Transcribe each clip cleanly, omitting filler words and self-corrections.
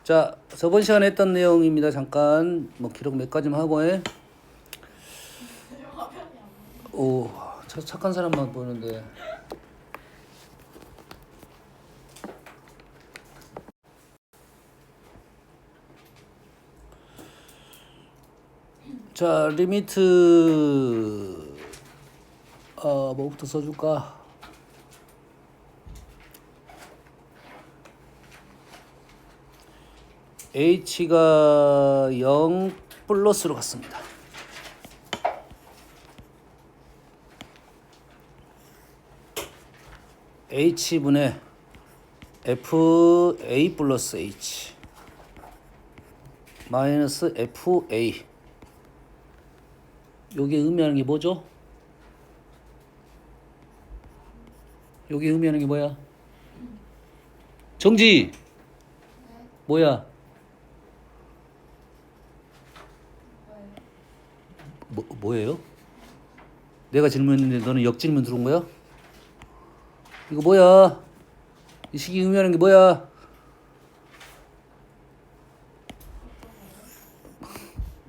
자, 저번 시간에 했던 내용입니다. 잠깐 뭐 기록 몇 가지만 하고 해. 오, 착한 사람만 보는데. 자, 리미트 뭐부터 써줄까? h가 0 플러스로 갔습니다. h분의 fa 플러스 h 마이너스 fa. 여기 의미하는 게 뭐죠? 여기 의미하는 게 뭐야? 정지! 뭐야? 뭐예요? 내가 질문했는데 너는 역질문 들어온 거야? 이거 뭐야? 이 식이 의미하는 게 뭐야?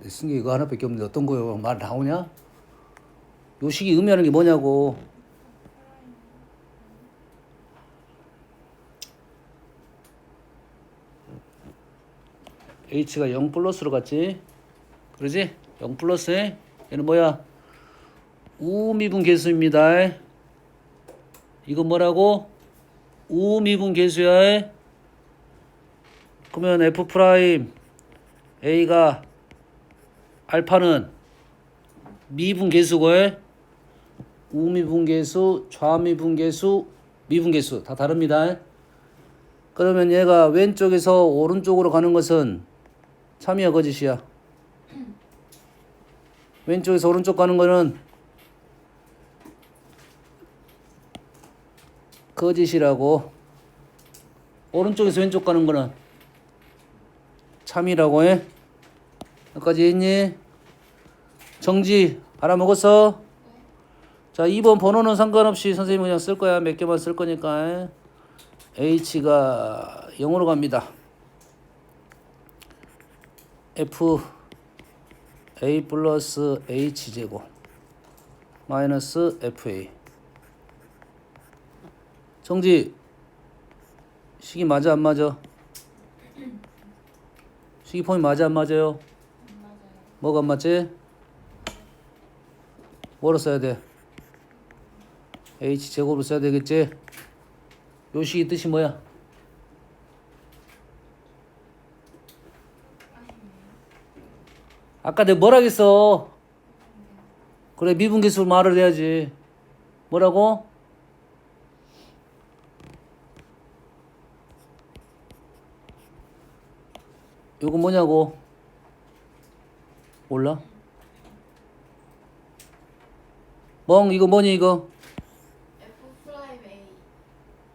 내 쓴 게 이거 하나밖에 없는데 어떤 거요? 말 나오냐? 요 식이 의미하는 게 뭐냐고. h가 0 플러스로 갔지? 그러지? 0 플러스에 얘는 뭐야? 우미분 계수입니다. 이건 뭐라고? 우미분 계수야. 그러면 f 프라임 a가 알파는 미분 계수고 우미분 계수, 좌미분 계수, 미분 계수 다 다릅니다. 그러면 얘가 왼쪽에서 오른쪽으로 가는 것은 참이야 거짓이야? 왼쪽에서 오른쪽 가는 거는 거짓이라고, 오른쪽에서 왼쪽 가는 거는 참이라고 해. 여기까지 했니? 정지 알아먹었어? 자, 2번 번호는 상관없이 선생님이 그냥 쓸 거야. 몇 개만 쓸 거니까. h가 0으로 갑니다. f a 플러스 h 제곱 마이너스 fa. 정지. 식이 맞아 안 맞아? 식이 폼이 맞아 안 맞아요? 안 맞아요. 뭐가 안 맞지? 뭐로 써야 돼? h 제곱으로 써야 되겠지? 요 식이 뜻이 뭐야? 아까 내가 뭐라 했어? 그래, 미분계수로 말을 해야지. 뭐라고? 요거 뭐냐고? 몰라? 멍, 이거 뭐니 이거? F 프라임 A.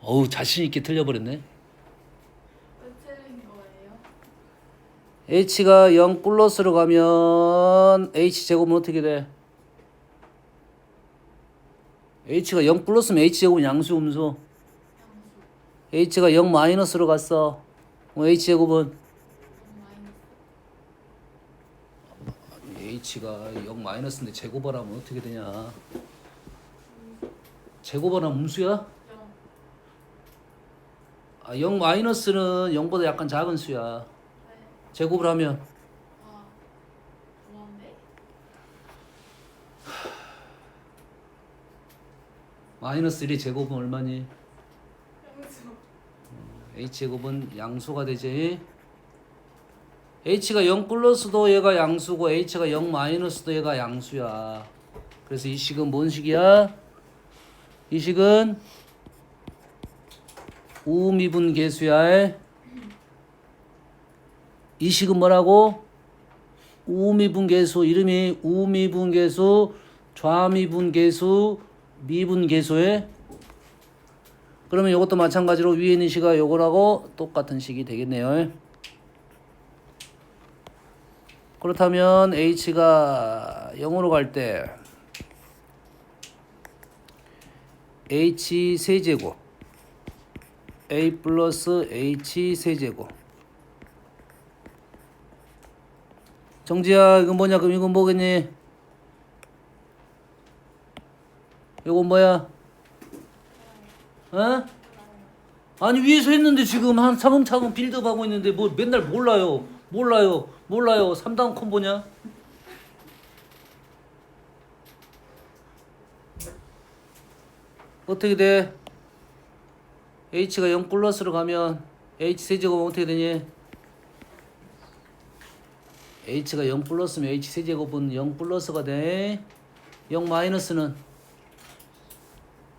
어우, 자신 있게 틀려버렸네. 왜 틀린 거예요? h가 0 플러스로 가면 h 제곱은 어떻게 돼? h가 0 플러스면 h 제곱은 양수 음수. 양수. h가 0 마이너스로 갔어. h 제곱은 마이너스. h가 0 마이너스인데 제곱하라면 어떻게 되냐? 제곱하라면 음수야? 0. 아, 0 마이너스는 0보다 약간 작은 수야. 네. 제곱을 하면 아. 뭐한데? 마이너스 1의 제곱은 얼마니? 양수. h제곱은 양수가 되지. h가 0 플러스도 얘가 양수고 h가 0 마이너스도 얘가 양수야. 그래서 이 식은 뭔 식이야? 이 식은 우미분 계수야. 이 식은 뭐라고? 우미분 계수. 이름이 우미분 계수, 좌미분 계수, 미분 계수에. 그러면 이것도 마찬가지로 위에 있는 식이 요거라고 똑같은 식이 되겠네요. 그렇다면 h가 0으로 갈 때 h 세제곱 a 플러스 h 세제곱 정지야, 이건 뭐냐? 그럼 이건 뭐겠니? 이건 뭐야? 어? 아니 위에서 했는데 지금 한 차근차근 빌드업 하고 있는데 뭐 맨날 몰라요. 3다운 콤보냐? 어떻게 돼? h가 0 플러스로 가면 h 세제곱은 어떻게 되니? h가 0 플러스면 h 세제곱은 0 플러스가 돼. 0 마이너스는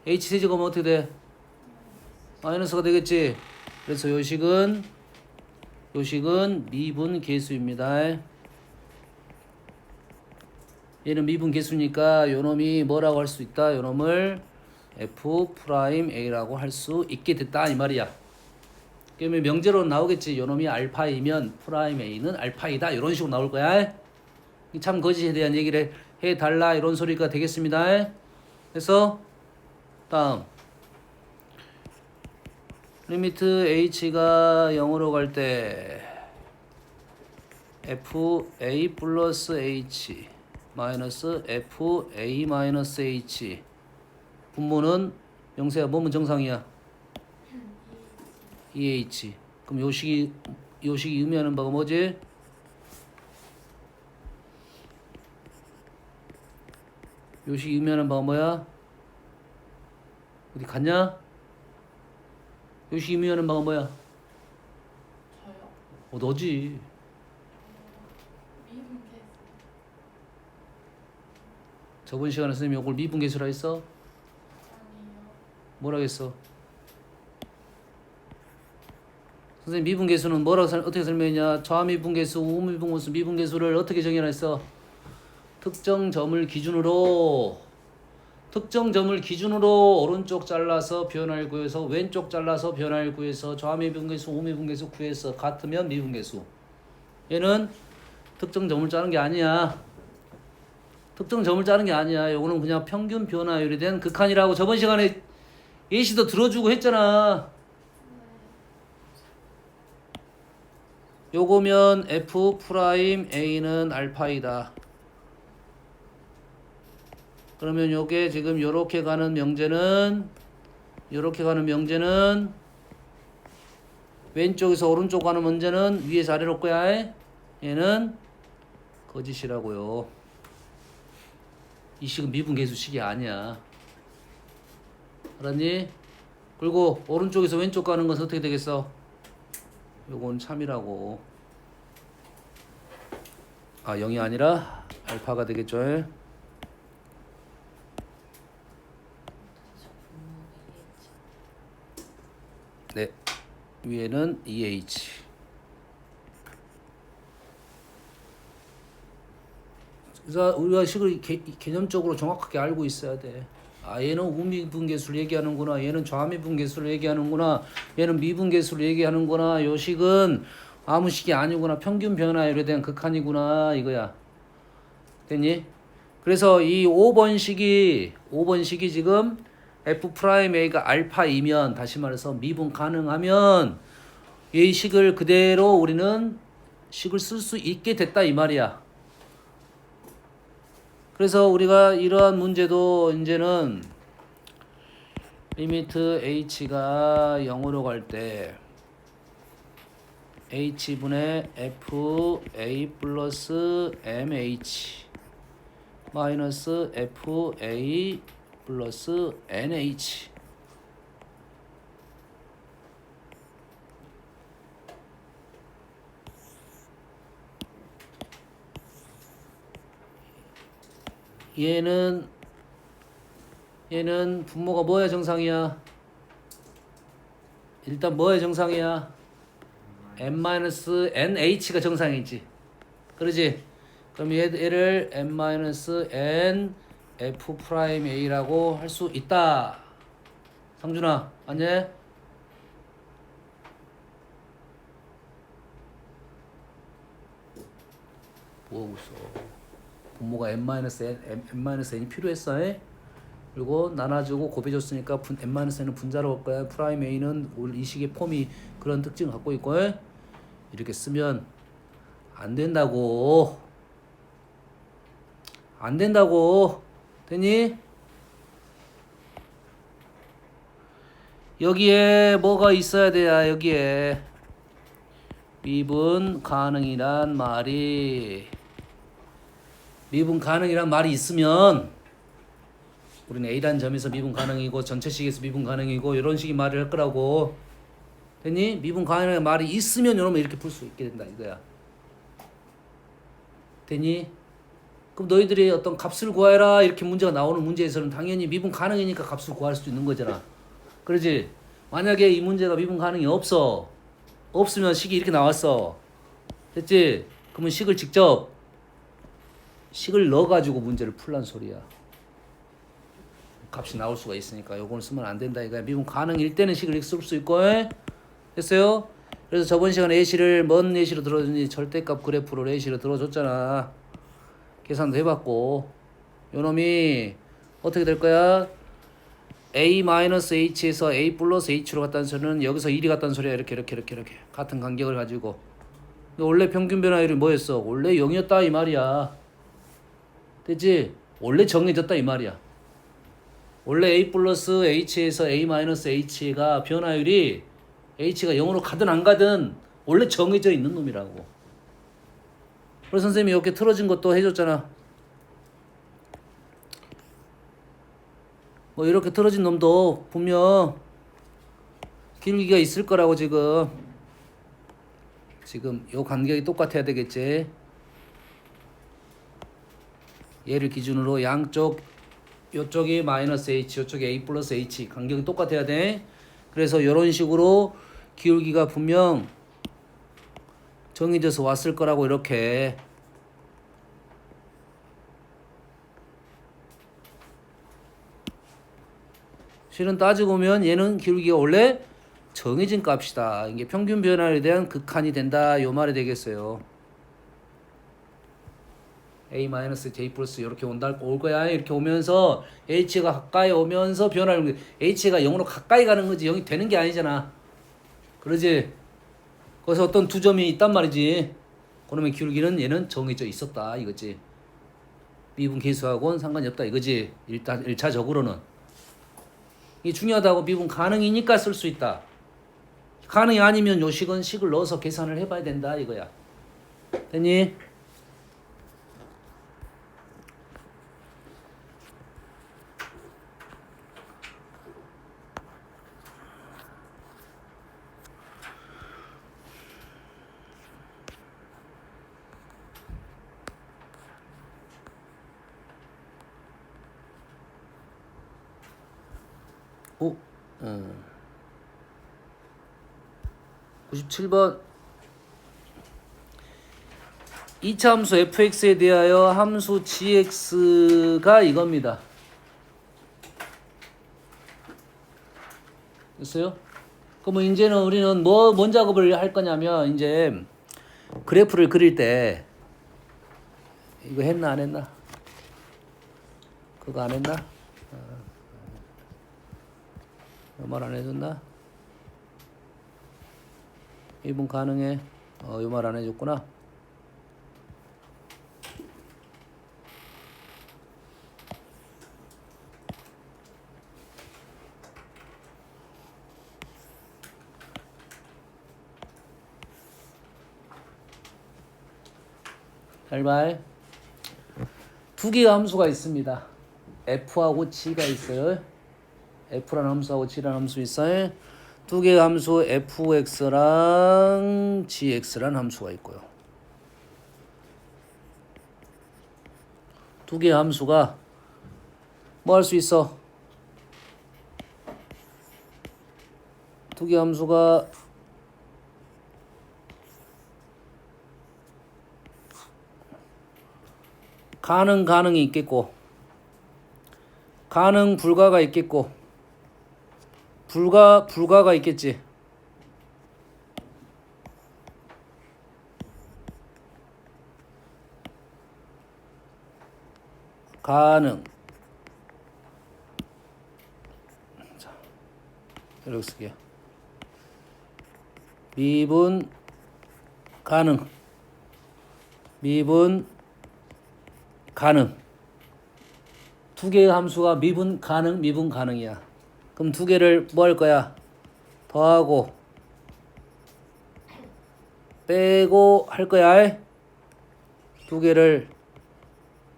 h 세제곱은 어떻게 돼? 마이너스가 되겠지. 그래서 요식은 미분 계수입니다. 얘는 미분 계수니까 요놈이 뭐라고 할 수 있다? 요놈을 f'A라고 할 수 있게 됐다 이 말이야. 그러면 명제로 나오겠지. 요놈이 알파이면 프라임 A는 알파이다 이런 식으로 나올 거야. 참 거짓에 대한 얘기를 해달라 이런 소리가 되겠습니다. 그래서 다음 리미트 h가 0으로 갈 때 fa 플러스 h 마이너스 fa 마이너스 h 분모는 영세야 뭐면 정상이야? 2h. 그럼 요식이 의미하는 바가 뭐지? 요식이 의미하는 바가 뭐야? 어디 갔냐? 요식이 의미하는 바가 뭐야? 저요? 너지. 미분 계수. 저번 시간에 선생님이 이걸 미분계수라 했어? 아니요. 뭐라 했어? 선생님 미분계수는 뭐라고 어떻게 설명했냐? 좌미분계수, 우미분계수, 미분계수를 어떻게 정의를 했어? 특정 점을 기준으로 오른쪽 잘라서 변화를 구해서 왼쪽 잘라서 변화를 구해서 좌미분계수, 우미분계수 구해서 같으면 미분계수. 얘는 특정 점을 짜는 게 아니야. 요거는 그냥 평균 변화율에 대한 극한이라고 저번 시간에 예시도 들어주고 했잖아. 요거면 f'A는 알파이다. 그러면 요게 지금 요렇게 가는 명제는 왼쪽에서 오른쪽 가는 문제는 위에서 아래로 거야. 얘는 거짓이라고요. 이 식은 미분계수식이 아니야. 알았니? 그리고 오른쪽에서 왼쪽 가는 것은 어떻게 되겠어? 요건 참이라고. 0이 아니라 알파가 되겠죠. 네, 위에는 EH. 그래서 우리가 식을 개념적으로 정확하게 알고 있어야 돼. 얘는 우미분계수를 얘기하는구나. 얘는 좌미분계수를 얘기하는구나. 얘는 미분계수를 얘기하는구나. 요 식은 아무 식이 아니구나. 평균 변화율에 대한 극한이구나. 이거야. 됐니? 그래서 이 5번 식이 지금 f'A가 알파이면 다시 말해서 미분 가능하면 이 식을 그대로 우리는 식을 쓸 수 있게 됐다 이 말이야. 그래서 우리가 이러한 문제도 이제는 리미트 h가 0으로 갈 때 h분의 fa 플러스 mh 마이너스 fa 플러스 nh 얘는 분모가 뭐야 정상이야? 일단 뭐야 정상이야? n-nh가 정상이지. 그러지? 그럼 얘를 n-n f'A라고 할 수 있다. 상준아, 맞니? 뭐하고 있어? 분모가 n-n이 필요했어. 그리고 나눠주고 곱해줬으니까 n-n은 분자로 올 거야. 프라임 a는 이 식의 폼이 그런 특징을 갖고 있고 이렇게 쓰면 안 된다고. 안 된다고. 됐니? 여기에 뭐가 있어야 돼야 여기에 미분 가능이란 말이 있으면 우리는 A라는 점에서 미분 가능이고 전체식에서 미분 가능이고 이런 식의 말을 할 거라고. 됐니? 미분 가능한 말이 있으면 여러분 이렇게 풀 수 있게 된다 이거야. 됐니? 그럼 너희들이 어떤 값을 구하라 이렇게 문제가 나오는 문제에서는 당연히 미분 가능이니까 값을 구할 수도 있는 거잖아. 그러지? 만약에 이 문제가 미분 가능이 없으면 식이 이렇게 나왔어. 됐지? 그러면 식을 넣어가지고 문제를 풀란 소리야. 값이 나올 수가 있으니까 요거는 쓰면 안 된다 이거야. 미분 가능일 때는 식을 이렇게 쓸 수 있고. 됐어요? 그래서 저번 시간에 예시를 뭔 예시로 들어줬니? 절대값 그래프를 예시로 들어줬잖아. 계산도 해봤고 요놈이 어떻게 될 거야? A-H에서 A 플러스 H로 갔다는 소리는 여기서 1이 갔다는 소리야. 이렇게 같은 간격을 가지고. 근데 원래 평균 변화율이 뭐였어? 원래 0이었다 이 말이야. 됐지? 원래 정해졌다 이 말이야. 원래 A 플러스 H에서 A 마이너스 H가 변화율이 H가 0으로 가든 안 가든 원래 정해져 있는 놈이라고. 그래서 선생님이 이렇게 틀어진 것도 해줬잖아. 뭐 이렇게 틀어진 놈도 분명 길기가 있을 거라고. 지금 요 간격이 똑같아야 되겠지. 얘를 기준으로 양쪽 요쪽이 마이너스 H 요쪽이 A 플러스 H 간격이 똑같아야 돼. 그래서 이런 식으로 기울기가 분명 정해져서 왔을 거라고. 이렇게 실은 따지고 보면 얘는 기울기가 원래 정해진 값이다. 이게 평균 변화에 대한 극한이 된다 요 말이 되겠어요. A-J 플러스 이렇게 올 거야. 이렇게 오면서 H가 가까이 오면서 변화를 H가 0으로 가까이 가는 거지 0이 되는 게 아니잖아. 그러지? 거기서 어떤 두 점이 있단 말이지. 그러면 기울기는 얘는 정해져 있었다 이거지. 미분 계수하고는 상관이 없다 이거지. 일단 1차적으로는 이게 중요하다고. 미분 가능이니까 쓸 수 있다. 가능이 아니면 요 식은 식을 넣어서 계산을 해봐야 된다 이거야. 됐니? 오, 97번 2차 함수 fx에 대하여 함수 gx가 이겁니다. 됐어요? 그러면 이제는 우리는 뭔 작업을 할 거냐면 이제 그래프를 그릴 때 이거 했나 안 했나? 그거 안 했나? 말 안 해줬나? 이분 가능해? 이 말 안 해줬구나. 잘 봐. 두 개의 함수가 있습니다. f하고 g가 있어요. f라는 함수하고 g라는 함수 있어요. 두 개의 함수 fx랑 gx라는 함수가 있고요. 두 개의 함수가 뭐 할 수 있어? 두 개의 함수가 가능이 있겠고 가능 불가가 있겠고 불가가 있겠지. 가능. 자, 이렇게 쓸게요. 미분 가능. 미분 가능. 두 개의 함수가 미분 가능, 미분 가능이야. 그럼 두 개를 뭐 할 거야? 더하고 빼고 할 거야. 두 개를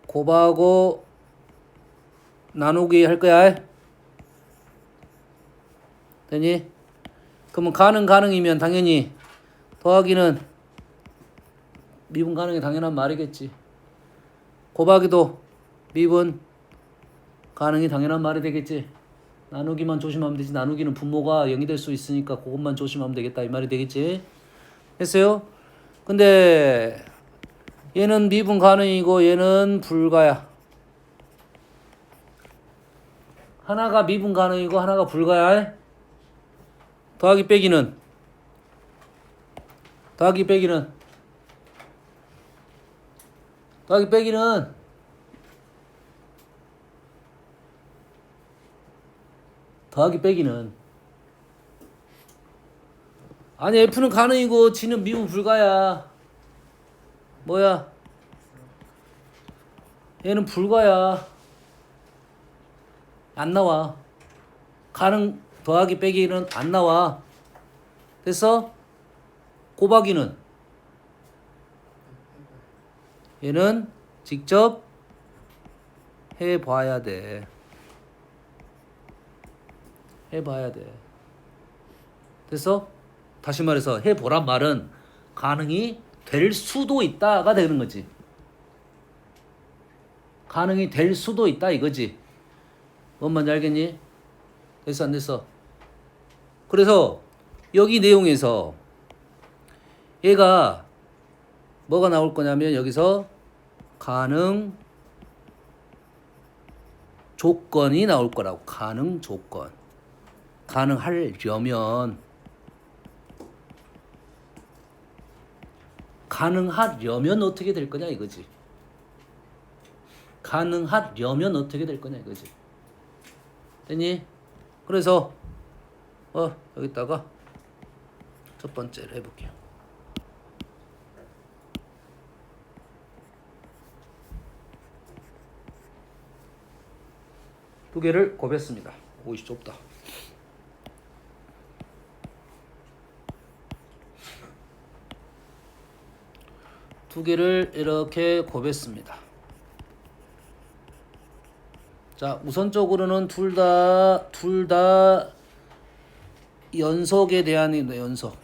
곱하고 나누기 할 거야. 되니? 그러면 가능이면 당연히 더하기는 미분 가능이 당연한 말이겠지. 곱하기도 미분 가능이 당연한 말이 되겠지. 나누기만 조심하면 되지. 나누기는 분모가 0이 될 수 있으니까 그것만 조심하면 되겠다 이 말이 되겠지. 됐어요? 근데 얘는 미분 가능이고 얘는 불가야. 하나가 미분 가능이고 하나가 불가야. 더하기 빼기는 더하기 빼기는 아니 F는 가능이고 G는 미분 불가야. 뭐야? 얘는 불가야. 안 나와. 가능 더하기 빼기는 안 나와. 됐어? 곱하기는 얘는 직접 해봐야 돼. 해봐야 돼. 됐어? 다시 말해서 해보란 말은 가능이 될 수도 있다가 되는 거지. 가능이 될 수도 있다 이거지. 뭔 말인지 알겠니? 됐어 안 됐어? 그래서 여기 내용에서 얘가 뭐가 나올 거냐면 여기서 가능 조건이 나올 거라고. 가능 조건. 가능하려면 어떻게 될 거냐 이거지. 가능하려면 어떻게 될 거냐 이거지. 됐니? 그래서 여기다가 첫 번째를 해볼게요. 두 개를 곱했습니다. 오이씨 좁다. 두 개를 이렇게 곱했습니다. 자, 우선적으로는 둘 다 연속에 대한 연속.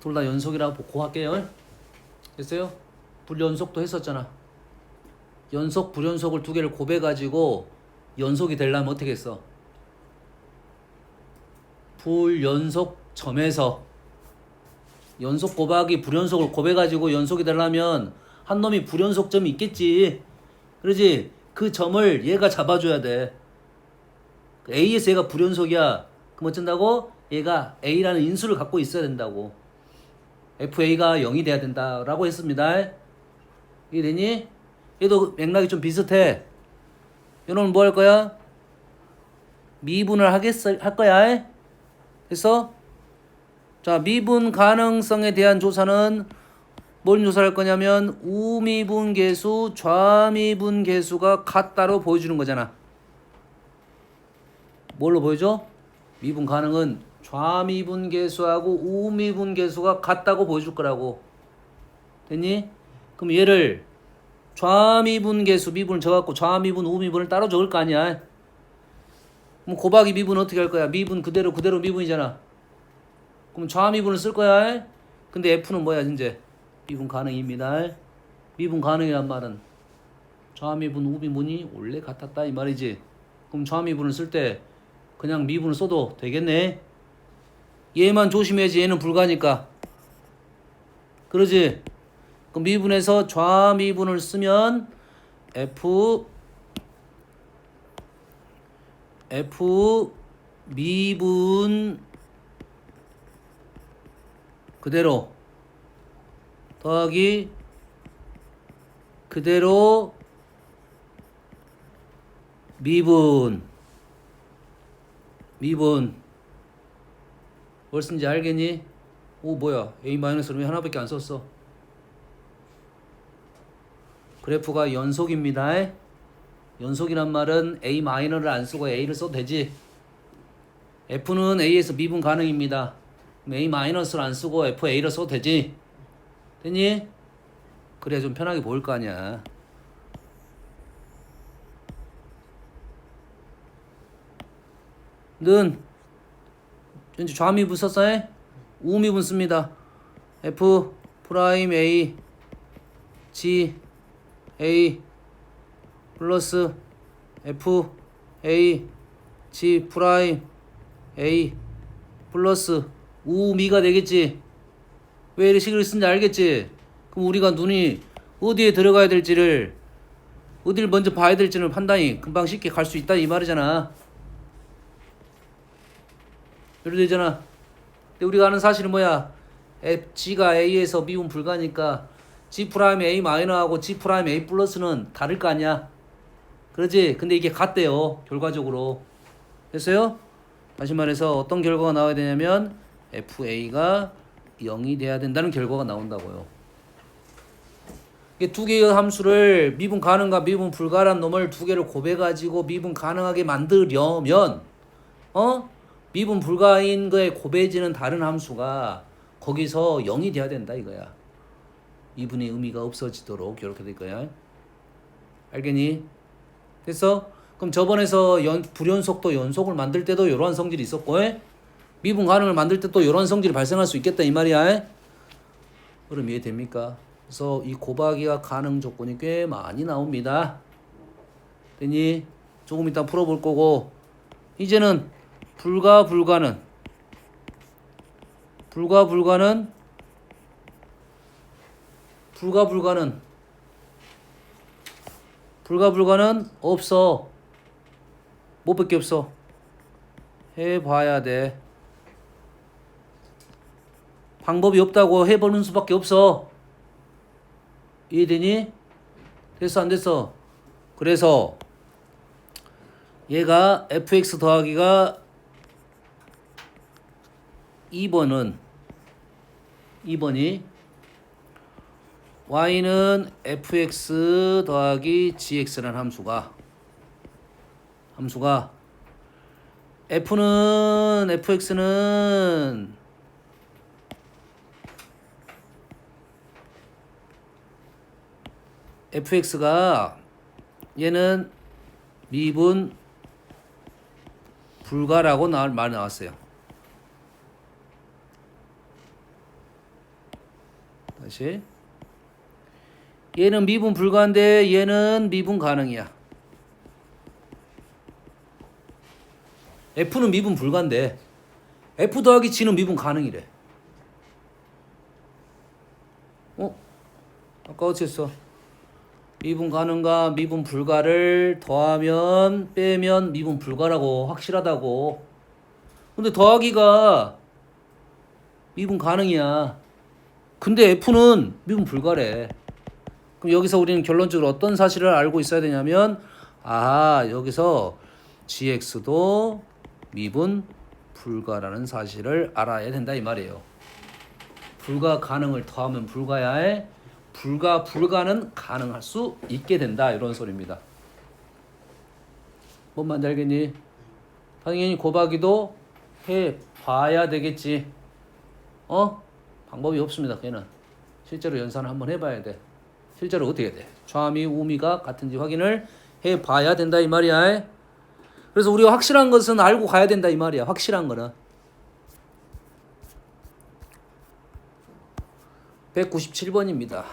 둘 다 연속이라고 고할게요. 됐어요? 불연속도 했었잖아. 연속, 불연속을 두 개를 곱해가지고 연속이 되려면 어떻게 했어? 불연속 점에서 연속 곱하기 불연속을 곱해가지고 연속이 되려면 한 놈이 불연속 점이 있겠지. 그러지? 그 점을 얘가 잡아줘야 돼. A에서 얘가 불연속이야. 그럼 어쩐다고? 얘가 A라는 인수를 갖고 있어야 된다고. FA가 0이 돼야 된다라고 했습니다. 이해되니? 얘도 맥락이 좀 비슷해. 얘는 뭐 할 거야? 미분을 할 거야. 됐어? 자, 미분 가능성에 대한 조사는 뭘 조사할 거냐면 우미분 계수, 좌미분 계수가 같다로 보여주는 거잖아. 뭘로 보여줘? 미분 가능은 좌미분 계수하고 우미분 계수가 같다고 보여줄 거라고. 됐니? 그럼 얘를 좌미분 계수, 미분을 적어갖고 좌미분, 우미분을 따로 적을 거 아니야. 그럼 곱하기 미분 어떻게 할 거야? 미분 그대로 미분이잖아. 그럼 좌미분을 쓸 거야. 근데 F는 뭐야 이제? 미분 가능입니다. 미분 가능이란 말은 좌미분, 우미분이 원래 같았다 이 말이지. 그럼 좌미분을 쓸 때 그냥 미분을 써도 되겠네. 얘만 조심해야지. 얘는 불가니까. 그러지? 그럼 미분에서 좌미분을 쓰면 F 미분 그대로 더하기 그대로 미분 뭘 쓴지 알겠니? 오 뭐야 A-를 왜 하나밖에 안 썼어? 그래프가 연속입니다. 연속이란 말은 A 마이너를 안 쓰고 A를 써도 되지. F는 A에서 미분 가능입니다. 그럼 A 마이너스를 안 쓰고 FA를 써도 되지. 됐니? 그래야 좀 편하게 보일 거 아니야. 는 현재 좌미분 썼어요? 우미분 씁니다. F 프라임 A G A 플러스 F A G 프라임 A 플러스 우미가 되겠지. 왜 이런 식을 쓰는지 알겠지? 그럼 우리가 눈이 어디에 들어가야 될지를 어디를 먼저 봐야 될지를 판단이 금방 쉽게 갈 수 있다 이 말이잖아. 예를 들잖아. 근데 우리가 아는 사실은 뭐야? G가 A에서 미분 불가니까 G 프라임 A 마이너하고 G 프라임 A 플러스는 다를 거 아니야. 그러지? 근데 이게 같대요. 결과적으로. 됐어요? 다시 말해서 어떤 결과가 나와야 되냐면 FA가 0이 돼야 된다는 결과가 나온다고요. 이게 두 개의 함수를 미분 가능과 미분 불가란 놈을 두 개를 곱해가지고 미분 가능하게 만들려면 미분 불가인 거에 곱해지는 다른 함수가 거기서 0이 돼야 된다 이거야. 미분의 의미가 없어지도록 이렇게 될 거야. 알겠니? 됐어? 그럼 저번에서 불연속도 연속을 만들 때도 이러한 성질이 있었고 미분 가능을 만들 때 또 이러한 성질이 발생할 수 있겠다 이 말이야. 그럼 이해됩니까? 그래서 이 곱하기가 가능 조건이 꽤 많이 나옵니다. 됐니? 조금 이따 풀어볼 거고 이제는 불가는 없어. 뭐밖에 없어. 해봐야 돼. 방법이 없다고 해보는 수밖에 없어. 이해되니? 됐어 안 됐어? 그래서 얘가 fx 더하기가 2번이 y는 fx 더하기 gx라는 함수가 fx는 fx가 얘는 미분 불가라고 말 나왔어요. 다시 얘는 미분 불가인데 얘는 미분 가능이야. F는 미분 불가인데 F 더하기 G는 미분 가능이래. 아까 어찌 했어? 미분 가능과 미분 불가를 더하면 빼면 미분 불가라고 확실하다고. 근데 더하기가 미분 가능이야. 근데 F는 미분 불가래. 그럼 여기서 우리는 결론적으로 어떤 사실을 알고 있어야 되냐면 여기서 GX도 미분 불가라는 사실을 알아야 된다 이 말이에요. 불가 가능을 더하면 불가야에 불가는 가능할 수 있게 된다 이런 소리입니다. 뭔 말인지 알겠니? 당연히 곱하기도 해봐야 되겠지. 방법이 없습니다. 걔는 실제로 연산을 한번 해봐야 돼. 실제로 어떻게 돼? 좌미 우미가 같은지 확인을 해봐야 된다 이 말이야. 그래서 우리가 확실한 것은 알고 가야 된다 이 말이야. 확실한 거는 197번입니다.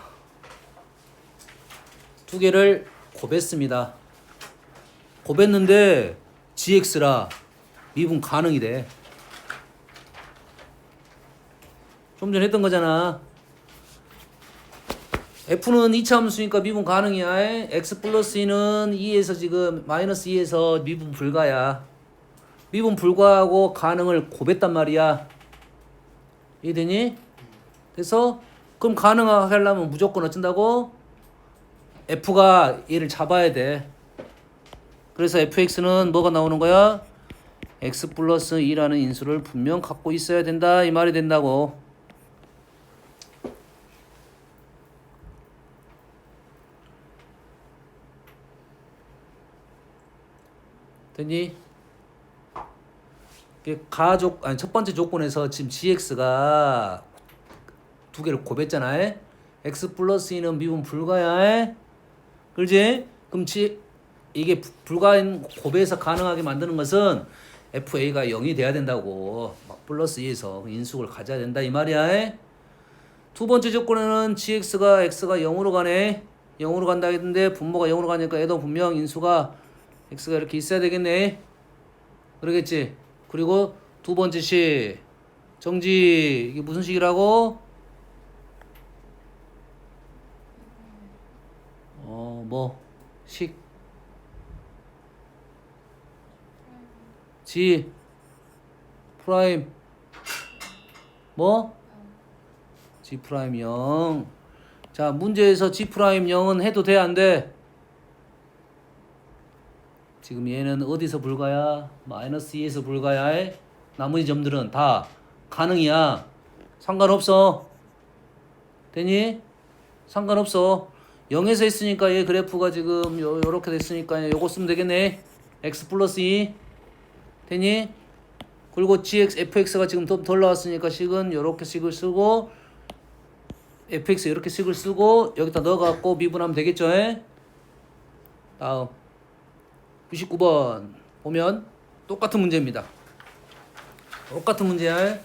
두 개를 곱했습니다. 곱했는데 GX라 미분 가능이래. 좀 전에 했던 거잖아. F는 2차 함수니까 미분 가능이야. X 플러스 2는 2에서 지금 마이너스 2에서 미분 불가야. 미분 불가하고 가능을 곱했단 말이야. 이해되니? 그래서 그럼 가능하려면 무조건 어쩐다고? F가 얘를 잡아야 돼. 그래서 fx는 뭐가 나오는 거야? x 플러스 2라는 인수를 분명 갖고 있어야 된다 이 말이 된다고. 됐니? 가족 아니 첫 번째 조건에서 지금 gx가 두 개를 곱했잖아. x 플러스 2는 미분 불가야. 그렇지? 그럼 이게 불가인 곱해서 가능하게 만드는 것은 fa가 0이 돼야 된다고. 막 플러스 2에서 인수를 가져야 된다 이 말이야. 두 번째 조건에는 gx가 x가 0으로 가네. 0으로 간다 했는데 분모가 0으로 가니까 얘도 분명 인수가 x가 이렇게 있어야 되겠네. 그러겠지? 그리고 두 번째 식 정지 이게 무슨 식이라고? 식 G 프라임 G 프라임 0. 자, 문제에서 G 프라임 0은 해도 돼, 안 돼? 지금 얘는 어디서 불가야? 마이너스 2에서 불가야. 나머지 점들은 다 가능이야. 상관없어. 되니? 상관없어. 0에서 했으니까 얘 그래프가 지금 요렇게 됐으니까 요거 쓰면 되겠네. x 플러스 2 되니? 그리고 gx, fx가 지금 덜 나왔으니까 식은 요렇게 식을 쓰고 fx 이렇게 식을 쓰고 여기다 넣어갖고 미분하면 되겠죠? 다음 99번 보면 똑같은 문제입니다. 똑같은 문제야.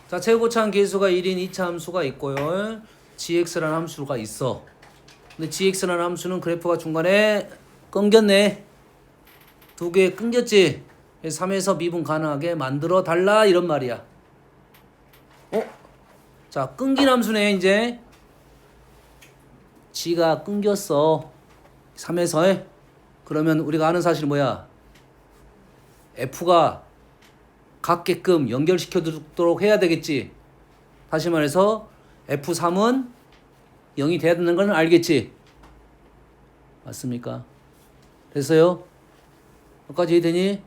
자, 최고차항 계수가 1인 2차 함수가 있고요. gx라는 함수가 있어. 근데 gx라는 함수는 그래프가 중간에 끊겼네. 두 개 끊겼지. 3에서 미분 가능하게 만들어 달라 이런 말이야. 자, 끊긴 함수네. 이제 g가 끊겼어 3에서. 그러면 우리가 아는 사실이 뭐야? f가 같게끔 연결시켜 두도록 해야 되겠지. 다시 말해서 F3은 0이 돼야 되는 건 알겠지? 맞습니까? 됐어요? 여기까지 이해되니?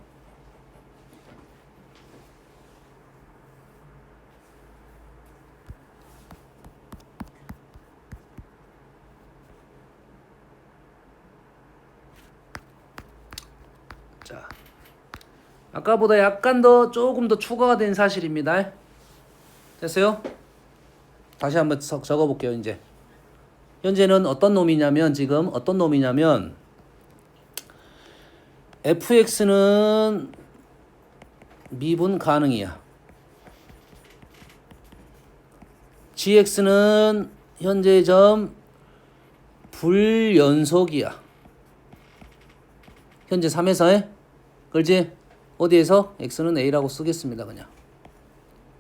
자, 아까보다 약간 더 조금 더 추가가 된 사실입니다. 됐어요? 다시 한번 적어볼게요. 이제 현재는 어떤 놈이냐면 지금 어떤 놈이냐면 fx는 미분 가능이야. gx는 현재 점 불연속이야. 현재 3에서에 그렇지? 어디에서? x는 a라고 쓰겠습니다. 그냥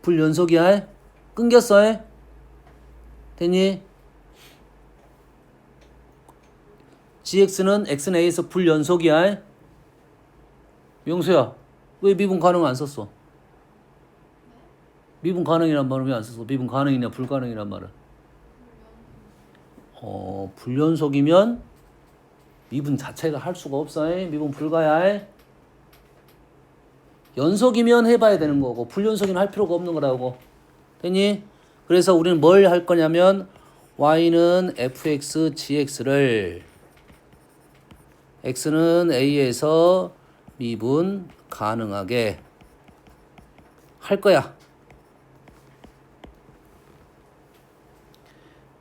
불연속이야. 끊겼어. 됐니? gx는 x는 a에서 불연속이야. 명수야, 왜 미분 가능 안 썼어? 미분 가능이란 말은 왜 안 썼어? 미분 가능이냐 불가능이란 말은? 불연속이면 미분 자체가 할 수가 없어. 미분 불가야. 연속이면 해봐야 되는 거고 불연속이면 할 필요가 없는 거라고. 됐니? 그래서 우리는 뭘 할 거냐면 y는 fx, gx를 x는 a에서 미분 가능하게 할 거야.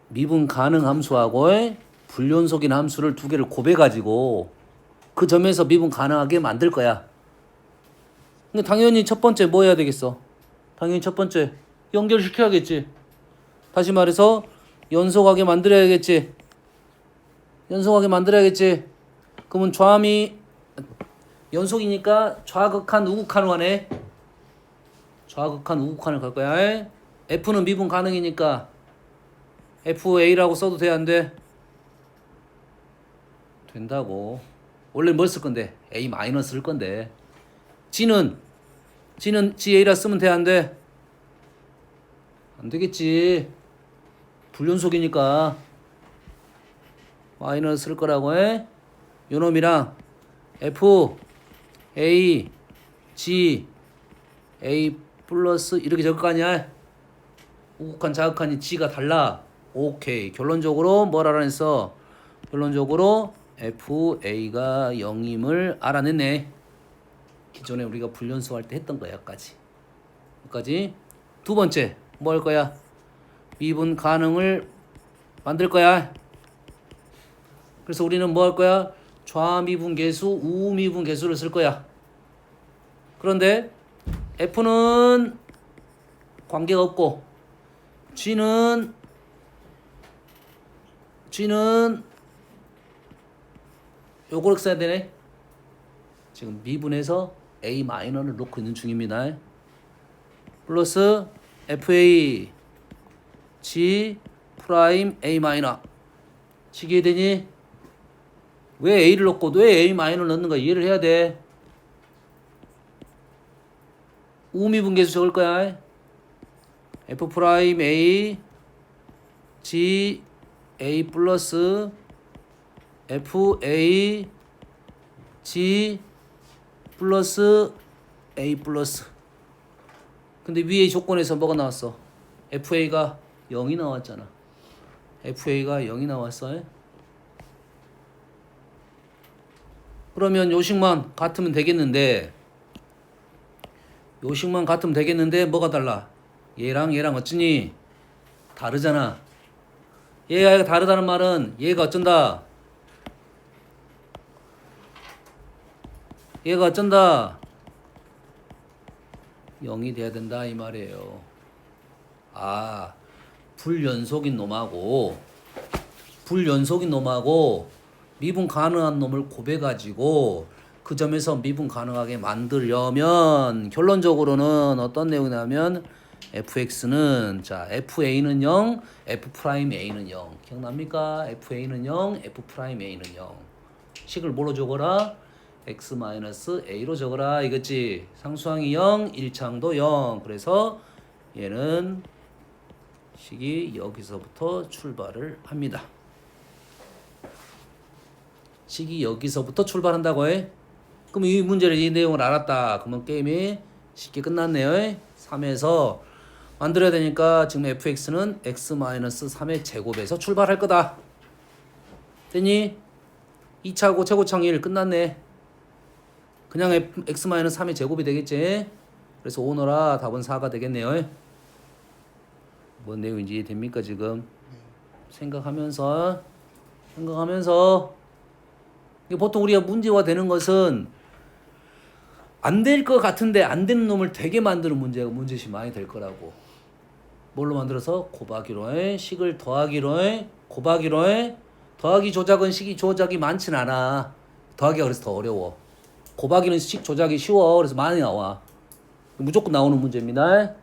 미분 가능 함수하고 불연속인 함수를 두 개를 곱해가지고 그 점에서 미분 가능하게 만들 거야. 근데 당연히 첫 번째 뭐 해야 되겠어? 당연히 첫 번째 연결시켜야겠지. 다시 말해서 연속하게 만들어야겠지. 연속하게 만들어야겠지. 그러면 좌함이 연속이니까 좌극한 우극한을 하네. 좌극한 우극한을 갈 거야. f는 미분 가능이니까 fa라고 써도 돼, 안 돼? 된다고. 원래 뭘 쓸 건데? a 마이너스 쓸 건데. g는 ga라 쓰면 돼, 안 돼? 안 되겠지. 불연속이니까 마이너스 쓸 거라고 해. 요놈이랑 f a g a 플러스 이렇게 적을 거 아니야. 우극한 자극한이 g가 달라. 오케이. 결론적으로 뭐라 그랬어? 결론적으로 FA가 0임을 알아냈네. 기존에 우리가 불연소 할 때 했던 거야. 여기까지. 두 번째 뭐 할 거야? 미분 가능을 만들 거야. 그래서 우리는 뭐 할 거야? 좌미분계수, 우미분계수를 쓸 거야. 그런데 F는 관계가 없고 G는 요거를 써야 되네. 지금 미분에서 A 마이너를 놓고 있는 중입니다. 플러스 FA G 프라임 A 마이너. 시기에 되니? 왜 A를 넣고 왜 A 마이너를 넣는가 이해를 해야 돼. 우미분계수 적을 거야. F 프라임 A G A 플러스 F A G 플러스 A 플러스. 근데 위의 조건에서 뭐가 나왔어? FA가 0이 나왔잖아. FA가 0이 나왔어. 그러면 요식만 같으면 되겠는데 뭐가 달라? 얘랑 어쩌니? 다르잖아. 얘가 다르다는 말은 얘가 어쩐다? 얘가 어쩐다? 0이 돼야 된다 이 말이에요. 아, 불연속인 놈하고 미분 가능한 놈을 곱해가지고 그 점에서 미분 가능하게 만들려면 결론적으로는 어떤 내용이냐면 fx는 자 fa는 0, f'a는 0. 기억납니까? fa는 0, f'a는 0. 식을 뭐로 적어라? x-a로 적어라 이거지. 상수항이 0, 일창도 0. 그래서 얘는 식이 여기서부터 출발을 합니다. 식이 여기서부터 출발한다고 해. 그럼 이 문제를 이 내용을 알았다. 그러면 게임이 쉽게 끝났네요. 3에서 만들어야 되니까 지금 fx는 x-3의 제곱에서 출발할 거다. 됐니? 2차고 최고창 1 끝났네. 그냥 x-3의 제곱이 되겠지. 그래서 오너라 답은 4가 되겠네요. 뭔 내용인지 이해됩니까 지금? 생각하면서 보통 우리가 문제화 되는 것은 안 될 것 같은데 안 되는 놈을 되게 만드는 문제식 많이 될 거라고. 뭘로 만들어서? 곱하기로 해. 식을 더하기로 해. 곱하기로 해. 더하기 조작은 식이 조작이 많진 않아. 더하기가 그래서 더 어려워. 곱하기는 식 조작이 쉬워. 그래서 많이 나와. 무조건 나오는 문제입니다.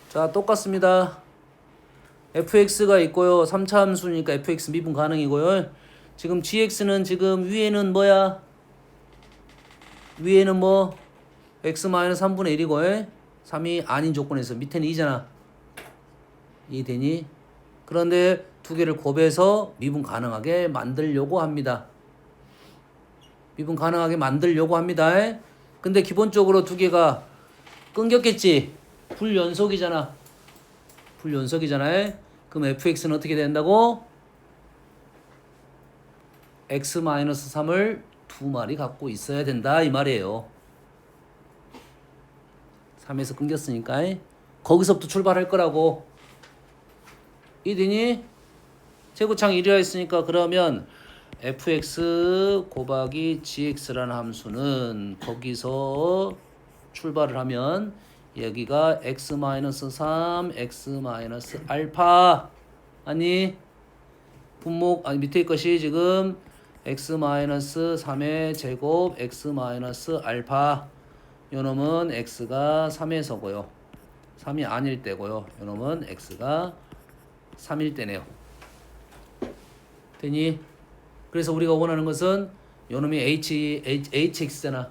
자, 똑같습니다. fx가 있고요. 3차 함수니까 fx 미분 가능이고요. 지금 gx는 지금 위에는 뭐야? 위에는 뭐? x-3분의 1이고 3이 아닌 조건에서 밑에는 2잖아. 이해되니? 그런데 두 개를 곱해서 미분 가능하게 만들려고 합니다. 근데 기본적으로 두 개가 끊겼겠지? 불연속이잖아. 그럼 fx는 어떻게 된다고? x-3을 두 마리 갖고 있어야 된다 이 말이에요. 3에서 끊겼으니까 거기서부터 출발할 거라고. 이되니? 제곱창 1이라 했으니까 그러면 fx 곱하기 gx라는 함수는 거기서 출발을 하면 여기가 x-3, x-알파 아니 분목 아니 밑에 것이 지금 x-3의 제곱 x-알파 요놈은 x가 3에서고요. 3이 아닐 때고요. 요놈은 x가 3일 때네요. 되니? 그래서 우리가 원하는 것은 요놈이 hx잖아.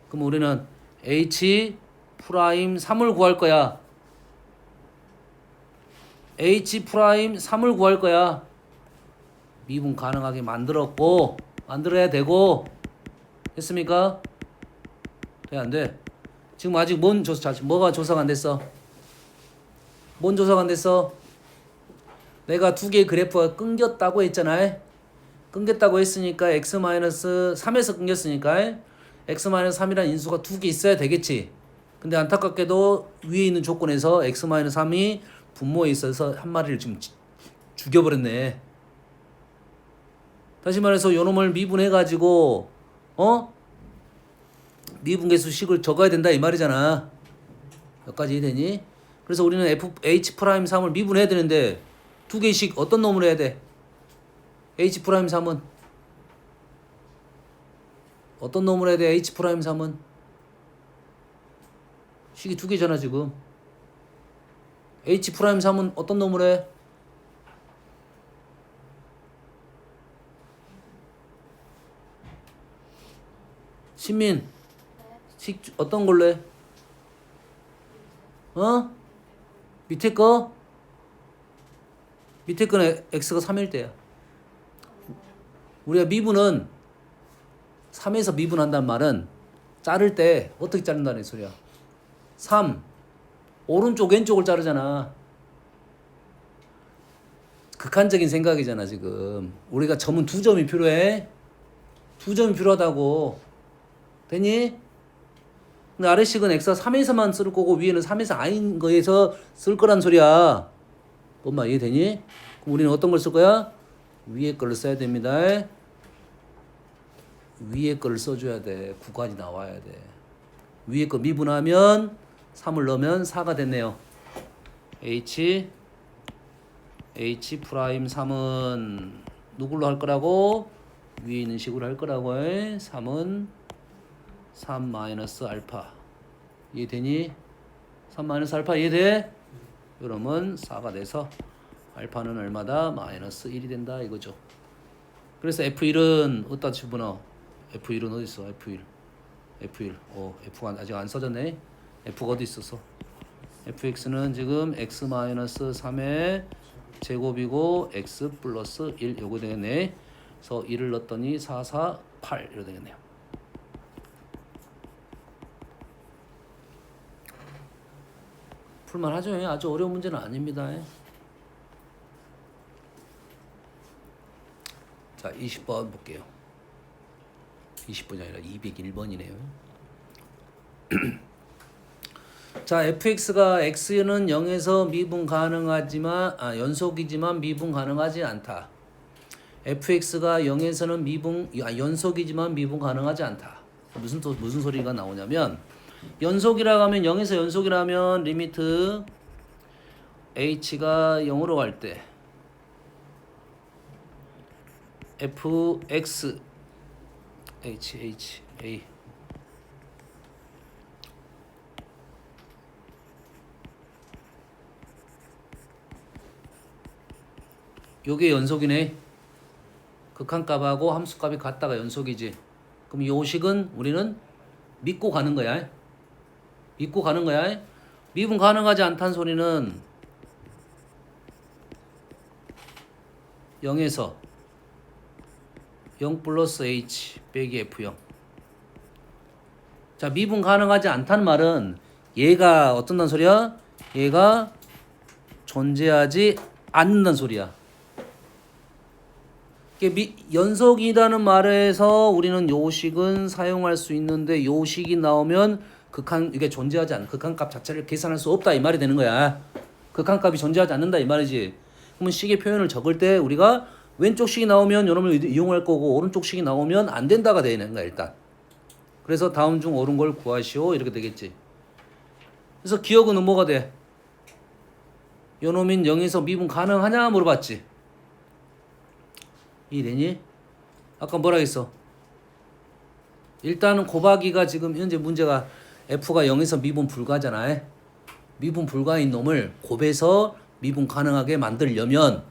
그럼 우리는 h 프라임 3을 구할 거야. h 프라임 3을 구할 거야. 미분 가능하게 만들어야 되고 됐습니까? 돼, 안 돼? 지금 아직 뭐가 조사가 안 됐어? 뭔 조사가 안 됐어? 내가 두 개의 그래프가 끊겼다고 했잖아. 끊겼다고 했으니까 x-3에서 끊겼으니까 x-3이라는 인수가 두 개 있어야 되겠지. 근데 안타깝게도 위에 있는 조건에서 x-3이 분모에 있어서 한 마리를 지금 죽여버렸네. 다시 말해서 요놈을 미분해가지고 미분계수식을 적어야 된다 이 말이잖아. 여기까지 이해되니? 그래서 우리는 H'3을 미분해야 되는데 두 개씩 어떤 놈으로 해야 돼? H'3은 어떤 놈으로 해야 돼? H'3은 식이 두 개잖아 지금. H'3은 어떤 놈으로 해? 신민 식 어떤 걸로 해? 밑에 거는 x가 3일 때야. 우리가 미분은 3에서 미분한다는 말은 자를 때 어떻게 자른다는 소리야. 3 오른쪽 왼쪽을 자르잖아. 극한적인 생각이잖아 지금. 우리가 점은 2점이 필요해. 2점이 필요하다고. 되니? 근데 아래식은 x가 3에서만 쓸 거고 위에는 3에서 아닌 거에서 쓸 거란 소리야. 뭔 말 이해되니? 그럼 우리는 어떤 걸 쓸 거야? 위에 거를 써야 됩니다. 위에 거를 써줘야 돼. 구간이 나와야 돼. 위에 거 미분하면 3을 넣으면 4가 됐네요. H'3은 누굴로 할 거라고? 위에 있는 식으로 할 거라고. 3은 3 마이너스 알파. 이해되니? 3 마이너스 알파 이해돼? 그러면 4가 돼서 알파는 얼마다? 마이너스 1이 된다 이거죠. 그래서 F1은 어디다 집어넣어? F1은 어디 있어? F1. F가 아직 안 써졌네. F가 어디 있었어? fx는 지금 x 마이너스 3의 제곱이고 x 플러스 1 요거 되겠네. 그래서 1을 넣었더니 4, 4, 8 이렇게 되겠네요. 풀만하죠. 아주 어려운 문제는 아닙니다. 자, 20번 볼게요. 20번이 아니라 201번이네요. 자, fx가 x는 0에서 미분 가능하지만 연속이지만 미분 가능하지 않다. fx가 0에서는 연속이지만 미분 가능하지 않다. 무슨 소리가 나오냐면 연속이라고 하면 0에서 연속이라면 리미트 h가 0으로 갈 때 fx a 요게 연속이네. 극한값하고 함수값이 같다가 연속이지. 그럼 요 식은 우리는 믿고 가는 거야. 믿고 가는 거야. 미분 가능하지 않다는 소리는 0에서 0 플러스 h 빼기 f0. 자, 미분 가능하지 않다는 말은 얘가 어떤다는 소리야? 얘가 존재하지 않는다는 소리야. 연속이라는 말에서 우리는 요식은 사용할 수 있는데 요식이 나오면 이게 존재하지 않는 극한값 자체를 계산할 수 없다 이 말이 되는 거야. 극한값이 존재하지 않는다 이 말이지. 그러면 식의 표현을 적을 때 우리가 왼쪽 식이 나오면 요놈을 이용할 거고 오른쪽 식이 나오면 안 된다가 되는 거야 일단. 그래서 다음 중 옳은 걸 구하시오 이렇게 되겠지. 그래서 기억은 뭐가 돼? 요놈인 0에서 미분 가능하냐 물어봤지. 이해되니? 아까 뭐라 했어? 일단은 곱하기가 지금 현재 문제가 f가 0에서 미분 불가잖아. 미분 불가인 놈을 곱해서 미분 가능하게 만들려면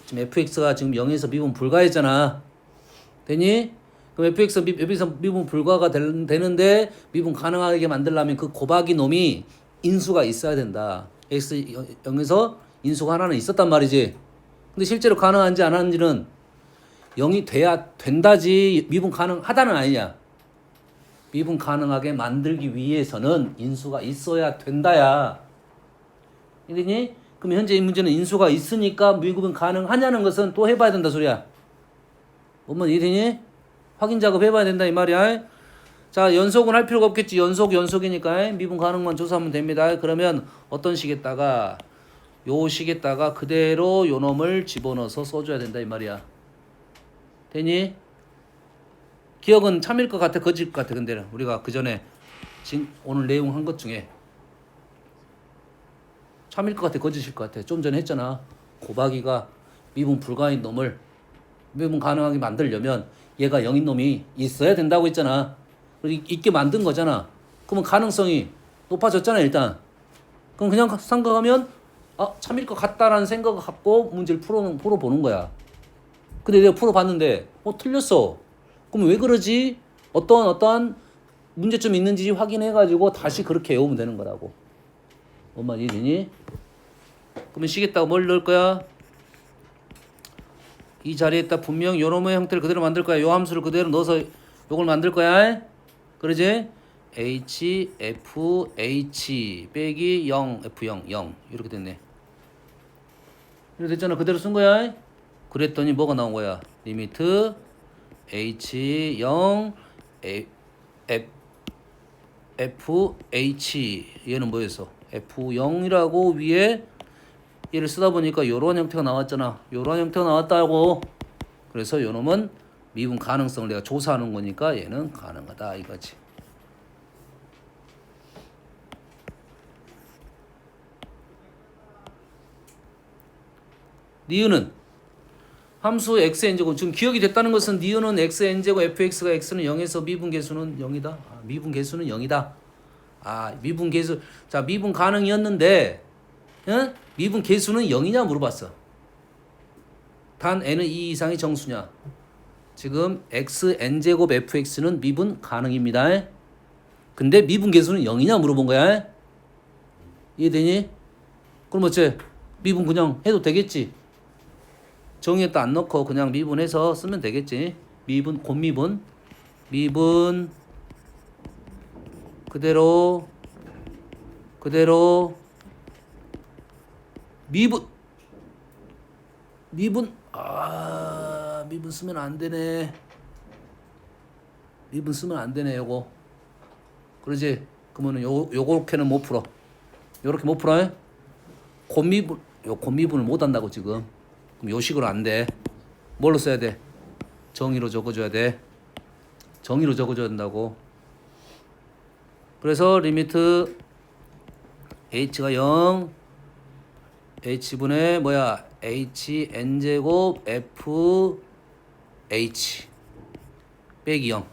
지금 fx가 지금 0에서 미분 불가했잖아. 되니? 그럼 fx가 미분 불가가 되는데 미분 가능하게 만들려면 그 곱하기 놈이 인수가 있어야 된다. x 0에서 인수가 하나는 있었단 말이지. 근데 실제로 가능한지 안 하는지는 0이 돼야 된다지 미분 가능하다는 아니냐. 미분 가능하게 만들기 위해서는 인수가 있어야 된다야. 이러니? 그럼 현재 이 문제는 인수가 있으니까 미분 가능하냐는 것은 또 해봐야 된다 소리야. 뭔 이러니? 확인 작업 해봐야 된다 이 말이야. 자, 연속은 할 필요가 없겠지. 연속이니까 미분 가능만 조사하면 됩니다. 그러면 어떤 식에다가 요 식에다가 그대로 요 놈을 집어넣어서 써줘야 된다 이 말이야. 되니? 기억은 참일 것 같아, 거짓일 것 같아. 근데 우리가 그 전에 지금 오늘 내용 한 것 중에 참일 것 같아, 거짓일 것 같아. 좀 전에 했잖아. 곱하기가 미분 불가인 놈을 미분 가능하게 만들려면 얘가 0인 놈이 있어야 된다고 했잖아. 그리고 있게 만든 거잖아. 그러면 가능성이 높아졌잖아 일단. 그럼 그냥 생각하면 참일 것 같다라는 생각을 갖고 문제를 풀어보는 거야. 근데 내가 풀어봤는데 틀렸어. 그럼 왜 그러지? 어떠한 문제점이 있는지 확인해가지고 다시 그렇게 외우면 되는 거라고. 뭔 말이니? 그러면 시겠다고 뭘 넣을 거야? 이 자리에다 분명 요놈의 형태를 그대로 만들 거야. 요 함수를 그대로 넣어서 요걸 만들 거야. 그러지? h, f, h 빼기 0, f0, 0 이렇게 됐네. 이렇게 됐잖아. 그대로 쓴 거야. 그랬더니 뭐가 나온 거야? 리미트 h 0 f h 얘는 뭐였어? f0이라고 위에 얘를 쓰다 보니까 요런 형태가 나왔잖아. 요런 형태가 나왔다고. 그래서 요놈은 미분 가능성을 내가 조사하는 거니까 얘는 가능하다 이거지. 니은은 함수 xn제곱 지금 기억이 됐다는 것은 니은은 xn제곱 fx가 x는 0에서 미분계수는 0이다. 미분계수는 0이다. 미분계수. 자, 미분 가능이었는데 미분계수는 0이냐 물어봤어. 단 n은 2 이상의 정수냐. 지금 xn제곱 fx는 미분 가능입니다. 근데 미분계수는 0이냐 물어본 거야. 이해되니? 그럼 어째? 미분 그냥 해도 되겠지. 정의에다 안 넣고 그냥 미분해서 쓰면 되겠지. 미분 곱미분 그대로 미분 미분 쓰면 안 되네. 미분 쓰면 안 되네 요거. 그러지? 그러면은 요렇게는 못 풀어. 요렇게 못 풀어. 곱미분을 못 한다고 지금. 그럼 요 식으로 안 돼. 뭘로 써야 돼? 정의로 적어줘야 돼. 정의로 적어줘야 된다고. 그래서 리미트 h가 0 h분의 뭐야hn제곱 fh 빼기 0.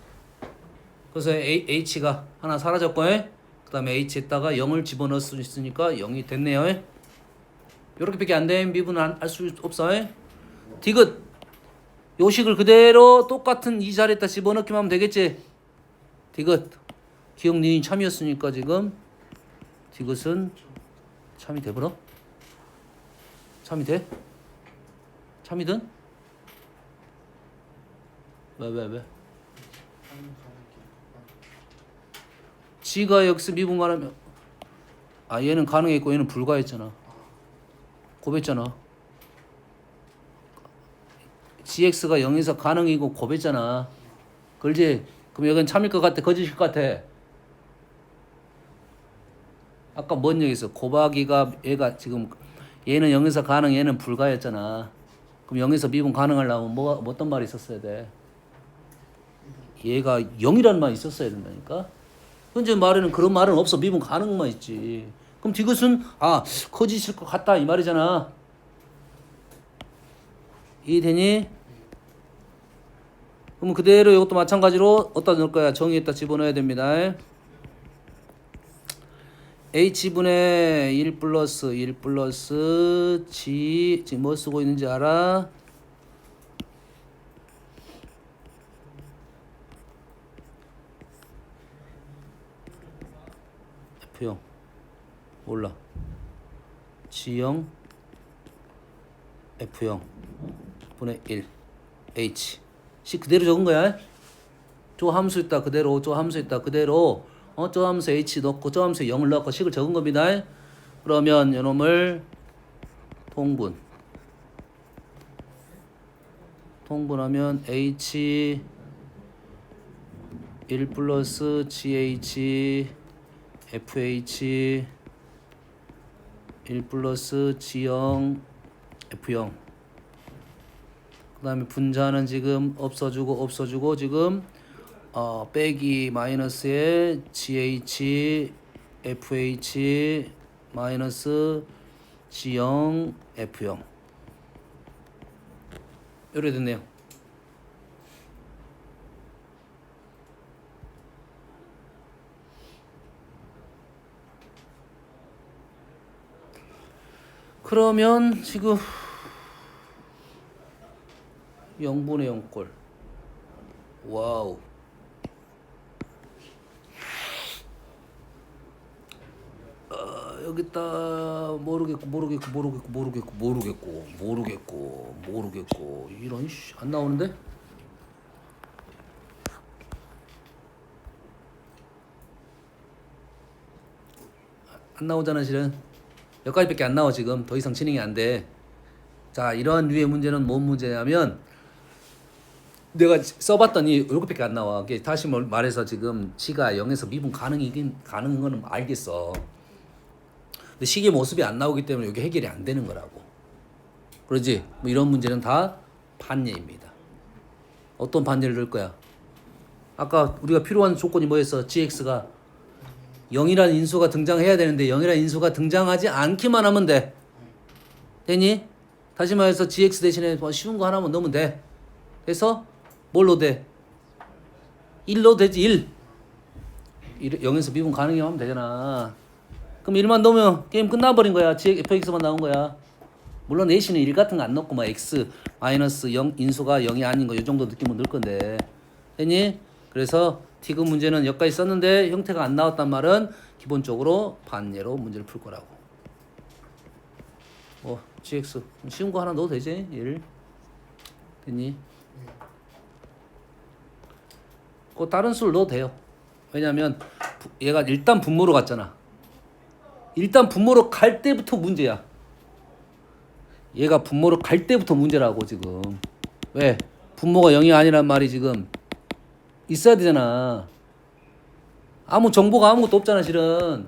그래서 h가 하나 사라졌고 그 다음에 h에다가 0을 집어넣을 수 있으니까 0이 됐네요. 요렇게밖에 안 돼. 미분은 할 수 없어. 디귿 요식을 그대로 똑같은 이 자리에다 집어넣기만 하면 되겠지. 디귿 기억 니은 참이었으니까 지금 디귿은 참이 돼버려? 참이 돼? 참이든? 왜? 지가 x 미분 가능하면 얘는 가능했고 얘는 불가했잖아. 곱했잖아. gx가 0에서 가능이고 곱했잖아. 그렇지? 그럼 여긴 참일 것 같아? 거짓일 것 같아? 아까 뭔 얘기했어? 곱하기가 얘가 지금 얘는 0에서 가능 얘는 불가였잖아. 그럼 0에서 미분 가능하려면 어떤 말이 있었어야 돼? 얘가 0이라는 말이 있었어야 된다니까? 현재 말에는 그런 말은 없어. 미분 가능만 있지. 그럼 이것은 거짓일 것 같다 이 말이잖아. 이해되니? 그럼 그대로 이것도 마찬가지로 어디다 넣을 거야? 정의에다 집어넣어야 됩니다. h분의 1 플러스 g 지금 뭐 쓰고 있는지 알아? F형 몰라. G형 F형 분의 1 H C 그대로 적은 거야. 저 함수 있다 그대로 저 함수 있다 그대로 저 함수 h 넣고 저 함수에 0을 넣고 식을 적은 겁니다. 그러면 이놈을 통분하면 h 1 플러스 gh fh 1 플러스 g0 f0 그 다음에 분자는 지금 없어주고 지금 빼기 마이너스에 gh fh 마이너스 g0 f0 이렇게 됐네요. 그러면 지금 0분의 0꼴 와우 여기다 모르겠고 이런 안 나오는데 안 나오잖아 실은 여기까지밖에 안 나와 지금 더 이상 진행이 안 돼. 자 이러한 류의 문제는 뭔 문제냐면 내가 써봤더니 이렇게밖에 안 나와. 다시 말해서 지금 지가 0에서 미분 가능한 거는 알겠어. 근데 식의 모습이 안 나오기 때문에 이게 해결이 안 되는 거라고. 그러지? 뭐 이런 문제는 다 반예입니다. 어떤 반예를 넣을 거야? 아까 우리가 필요한 조건이 뭐였어? gx가 0이라는 인수가 등장해야 되는데 0이라는 인수가 등장하지 않기만 하면 돼. 되니? 다시 말해서 gx 대신에 뭐 쉬운 거 하나만 넣으면 돼. 그래서 뭘로 돼? 1로 되지 1. 0에서 미분 가능해 하면 되잖아. 그럼 1만 넣으면 게임 끝나버린 거야. fx만 나온 거야. 물론 a씨는 1 같은 거 안 넣고 막 x 마이너스 0 인수가 0이 아닌 거 이 정도 느낌은 넣을 건데. 됐니? 그래서 디귿 문제는 여기까지 썼는데 형태가 안 나왔단 말은 기본적으로 반예로 문제를 풀 거라고. gx 쉬운 거 하나 넣어도 되지? 1. 됐니? 그 다른 수를 넣어도 돼요. 왜냐면 얘가 일단 분모로 갔잖아. 일단 분모로 갈 때부터 문제야. 얘가 분모로 갈 때부터 문제라고 지금. 왜? 분모가 0이 아니란 말이 지금 있어야 되잖아. 아무 정보가 아무것도 없잖아 실은.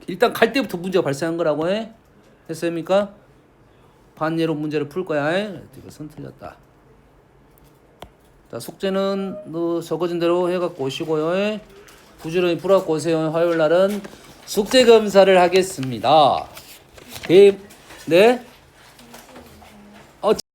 일단 갈 때부터 문제가 발생한 거라고 해. 됐습니까? 반예로 문제를 풀 거야. 이것은 틀렸다. 자 숙제는 너 적어진 대로 해갖고 오시고요. 부지런히 풀어갖고 오세요. 화요일 날은 숙제 검사를 하겠습니다. 네?